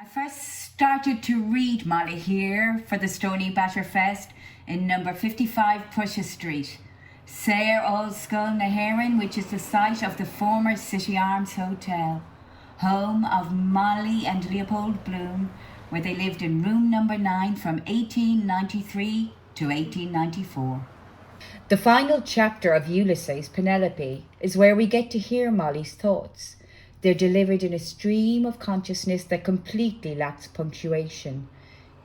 I first started to read Molly here for the Stoneybatter Fest in number 55 Prussia Street, Sayre Old Skull na Heron, which is the site of the former City Arms Hotel, home of Molly and Leopold Bloom, where they lived in room number 9 from 1893 to 1894. The final chapter of Ulysses, Penelope, is where we get to hear Molly's thoughts. They're delivered in a stream of consciousness that completely lacks punctuation.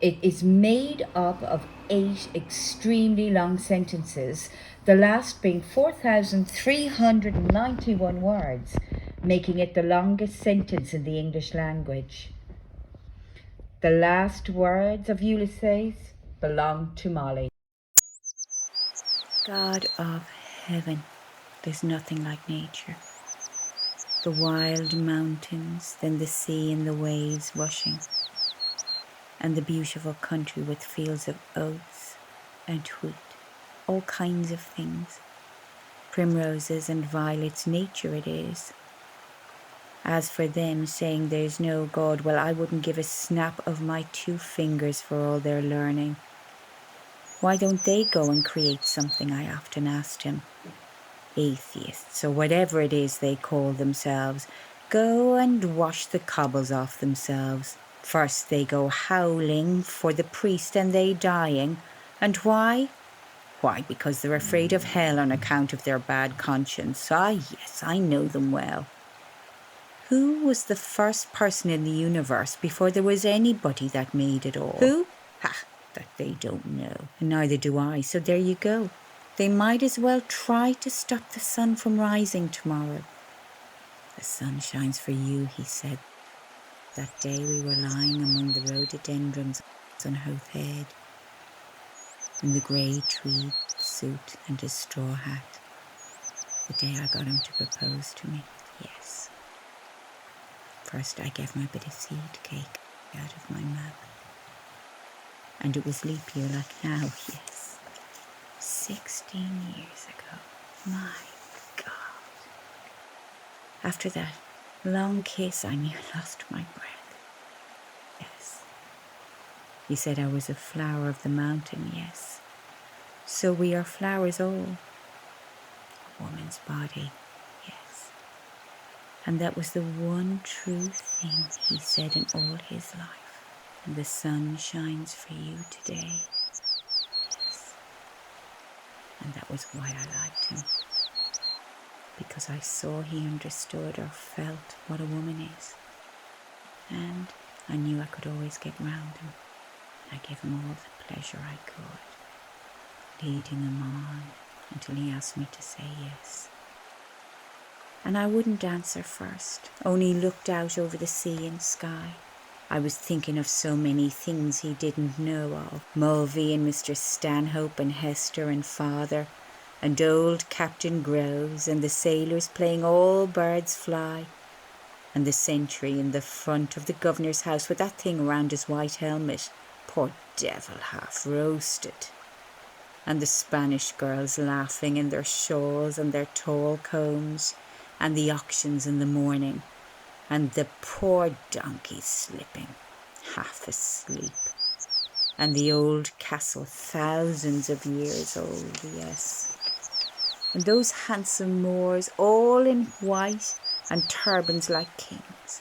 It is made up of 8 extremely long sentences, the last being 4,391 words, making it the longest sentence in the English language. The last words of Ulysses belong to Molly. God of heaven, there's nothing like nature. The wild mountains, then the sea and the waves rushing, and the beautiful country with fields of oats and wheat, all kinds of things, primroses and violets, nature it is. As for them saying there's no God, well, I wouldn't give a snap of my 2 fingers for all their learning. Why don't they go and create something, I often asked him. Atheists, or whatever it is they call themselves, go and wash the cobbles off themselves. First they go howling for the priest and they dying. And why? Why, because they're afraid of hell on account of their bad conscience. Ah, yes, I know them well. Who was the first person in the universe before there was anybody that made it all? Who? Ha! That they don't know. And neither do I, so there you go. They might as well try to stop the sun from rising tomorrow. The sun shines for you, he said. That day we were lying among the rhododendrons on Howth Head, in the grey tweed suit and his straw hat. The day I got him to propose to me, yes. First I gave him a bit of seed cake out of my mouth. And it was leap year like now, yes. 16 years ago. My God. After that long kiss, I near lost my breath. Yes. He said I was a flower of the mountain, yes. So we are flowers all. A woman's body, yes. And that was the one true thing he said in all his life. And the sun shines for you today. Yes. And that was why I liked him. Because I saw he understood or felt what a woman is. And I knew I could always get round him. I gave him all the pleasure I could, leading him on until he asked me to say yes. And I wouldn't answer first, only looked out over the sea and sky. I was thinking of so many things he didn't know of. Mulvey and Mr. Stanhope and Hester and father, and old Captain Groves and the sailors playing All Birds Fly, and the sentry in the front of the governor's house with that thing around his white helmet, poor devil half roasted, and the Spanish girls laughing in their shawls and their tall combs, and the auctions in the morning, and the poor donkeys slipping, half asleep, and the old castle thousands of years old, yes. And those handsome Moors, all in white and turbans like kings,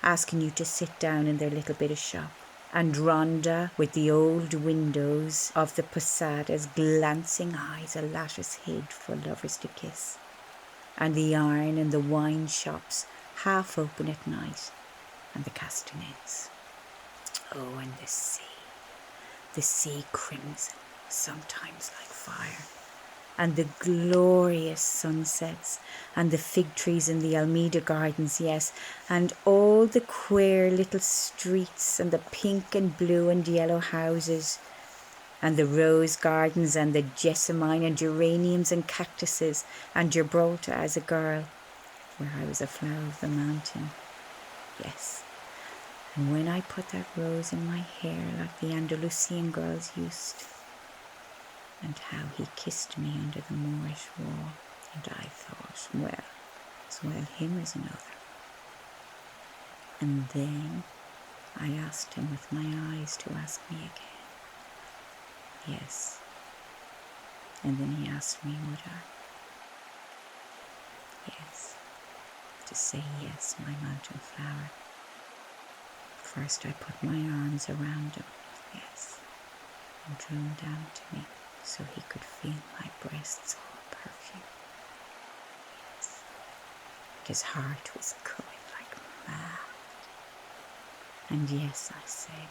asking you to sit down in their little bit of shop. And Rhonda with the old windows of the posadas, glancing eyes a lattice hid for lovers to kiss. And the iron and the wine shops half open at night, and the castanets. Oh, and the sea crimson, sometimes like fire. And the glorious sunsets, and the fig trees in the Almeida Gardens, yes, and all the queer little streets, and the pink and blue and yellow houses, and the rose gardens, and the jessamine and geraniums and cactuses, and Gibraltar as a girl, where I was a flower of the mountain, yes. And when I put that rose in my hair like the Andalusian girls used, and how he kissed me under the Moorish wall, and I thought, well, as well him as another. And then I asked him with my eyes to ask me again. Yes. And then he asked me, would I? Yes. To say yes, my mountain flower. First I put my arms around him, yes, and drew him down to me so he could feel my breasts all perfume. Yes. But his heart was going like mad. And yes, I said,